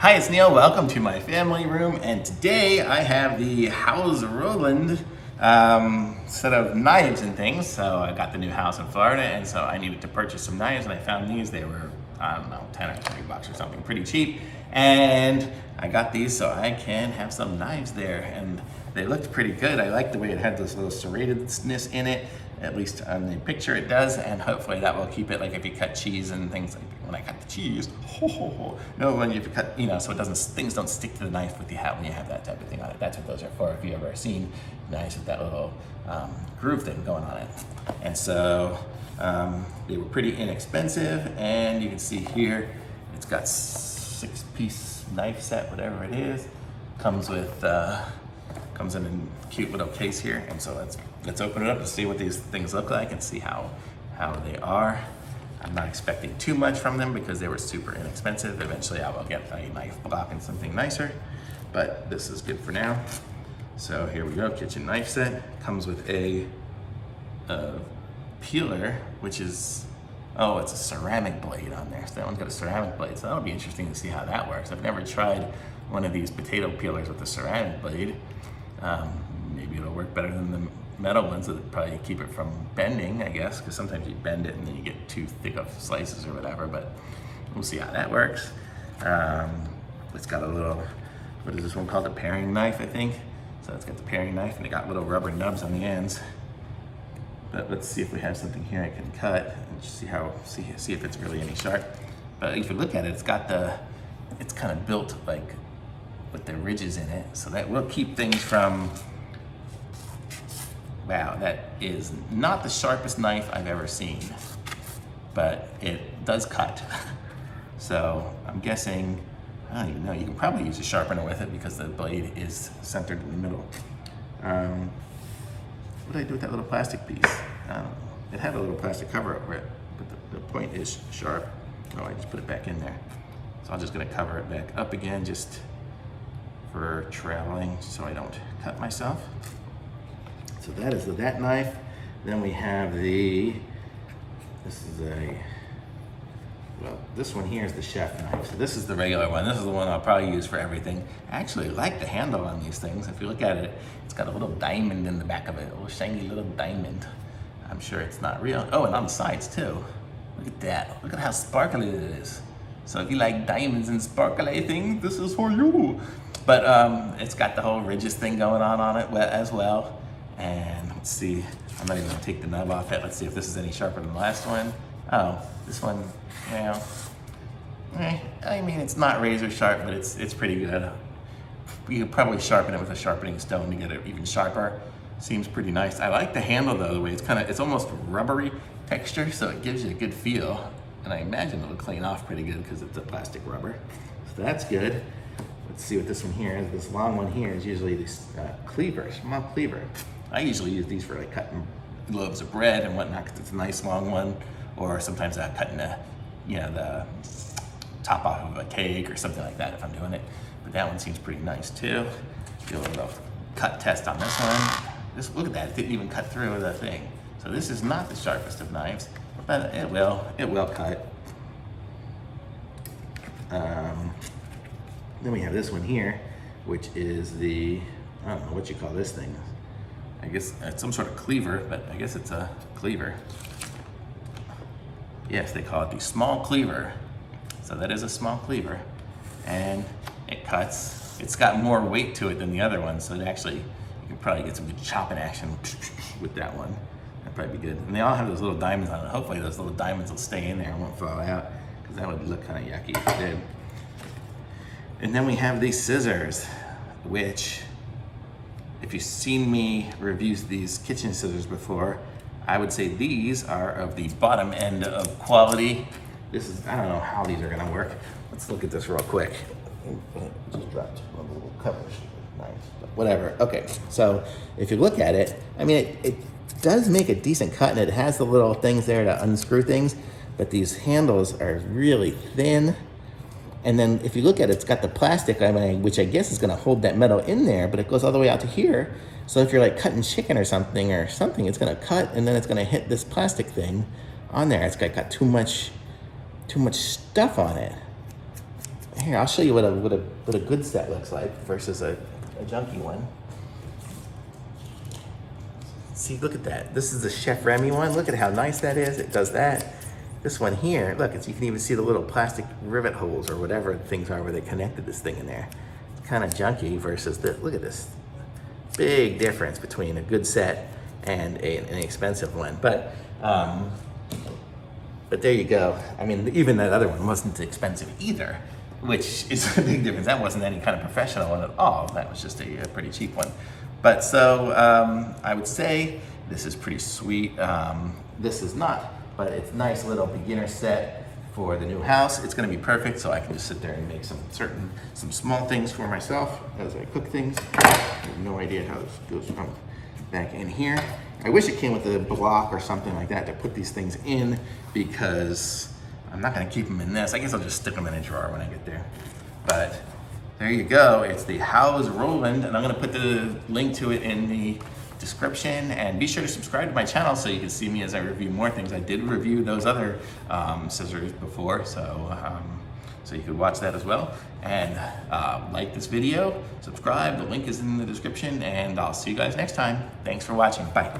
Hi, it's Neil. Welcome to my family room, and today I have the HausRoland set of knives and things. So I got the new house in Florida, and so I needed to purchase some knives, and I found these. They were, I don't know, 10 or 20 bucks or something, pretty cheap. And I got these so I can have some knives there, and they looked pretty good. I like the way it had this little serratedness in it. At least on the picture it does, and hopefully that will keep it, like if you cut cheese and things, like when I cut the cheese, no, when you cut, so it doesn't, things don't stick to the knife when you have that type of thing on it. That's what those are for, if you've ever seen knives with that little groove thing going on it. And so they were pretty inexpensive, and you can see here, it's got 6-piece knife set, whatever it is. Comes with, comes in a cute little case here, and so let's open it up to see what these things look like and see how they are. I'm not expecting too much from them because they were super inexpensive. Eventually I will get a knife block and something nicer, but this is good for now. So here we go, kitchen knife set. Comes with a peeler, which is, oh, it's a ceramic blade on there. So that one's got a ceramic blade, so that'll be interesting to see how that works. I've never tried one of these potato peelers with a ceramic blade. Maybe it'll work better than the metal ones that probably keep it from bending, I guess, because sometimes you bend it and then you get too thick of slices or whatever, but we'll see how that works. It's got a little, what is this one called? A paring knife, I think. So it's got the paring knife and it got little rubber nubs on the ends. But let's see if we have something here I can cut and see if it's really any sharp. But if you look at it, it's kind of built like with the ridges in it, so that will keep things from, wow, that is not the sharpest knife I've ever seen, but it does cut. So I'm guessing, I don't even know, you can probably use a sharpener with it because the blade is centered in the middle. What did I do with that little plastic piece? I don't know. It had a little plastic cover over it, but the point is sharp. Oh, I just put it back in there. So I'm just gonna cover it back up again, just for traveling so I don't cut myself. So that is that knife. Then we have this one here is the chef knife. So this is the regular one. This is the one I'll probably use for everything. I actually like the handle on these things. If you look at it, it's got a little diamond in the back of it, a little shiny little diamond. I'm sure it's not real. Oh, and on the sides too. Look at that. Look at how sparkly it is. So if you like diamonds and sparkly things, this is for you. But it's got the whole ridges thing going on it as well. And let's see, I'm not even gonna take the nub off it. Let's see if this is any sharper than the last one. Oh, this one, well, I mean, it's not razor sharp, but it's pretty good. You could probably sharpen it with a sharpening stone to get it even sharper. Seems pretty nice. I like the handle though, the way it's almost rubbery texture, so it gives you a good feel. And I imagine it'll clean off pretty good because it's a plastic rubber. So that's good. Let's see what this one here is. This long one here is usually this cleaver, small cleaver. I usually use these for like cutting loaves of bread and whatnot because it's a nice long one. Or sometimes cutting the top off of a cake or something like that if I'm doing it. But that one seems pretty nice too. Do a little cut test on this one. Look at that, it didn't even cut through the thing. So this is not the sharpest of knives, but it will cut. Then we have this one here, which is I don't know what you call this thing. I guess it's some sort of cleaver, but I guess it's a cleaver. Yes, they call it the small cleaver. So that is a small cleaver, and it cuts. It's got more weight to it than the other one, so you can probably get some good chopping action with that one. That'd probably be good. And they all have those little diamonds on it. Hopefully those little diamonds will stay in there and won't fall out, because that would look kind of yucky if it did. And then we have these scissors, which, if you've seen me review these kitchen scissors before, I would say these are of the bottom end of quality. I don't know how these are gonna work. Let's look at this real quick. Just dropped one little cover. Nice, but whatever. Okay, so if you look at it, I mean, it does make a decent cut, and it has the little things there to unscrew things, but these handles are really thin. And then if you look at it, it's got the plastic, which I guess is gonna hold that metal in there, but it goes all the way out to here. So if you're like cutting chicken or something, it's gonna cut, and then it's gonna hit this plastic thing on there. It's got too much stuff on it. Here, I'll show you what a good set looks like versus a junky one. See, look at that. This is the Chef Remy one. Look at how nice that is. It does that. This one here, look, you can even see the little plastic rivet holes or whatever things are where they connected this thing in there. It's kind of junky versus this. Look at this. Big difference between a good set and an expensive one. But there you go. I mean, even that other one wasn't expensive either, which is a big difference. That wasn't any kind of professional one at all. That was just a pretty cheap one. But so I would say this is pretty sweet. This is not, but it's a nice little beginner set for the new house. It's gonna be perfect, so I can just sit there and make some small things for myself as I cook things. I have no idea how this goes from back in here. I wish it came with a block or something like that to put these things in, because I'm not gonna keep them in this. I guess I'll just stick them in a drawer when I get there. But there you go. It's the HausRoland, and I'm gonna put the link to it in the description, and be sure to subscribe to my channel so you can see me as I review more things. I did review those other scissors before, so you could watch that as well. And like this video, subscribe, the link is in the description, and I'll see you guys next time. Thanks for watching, bye.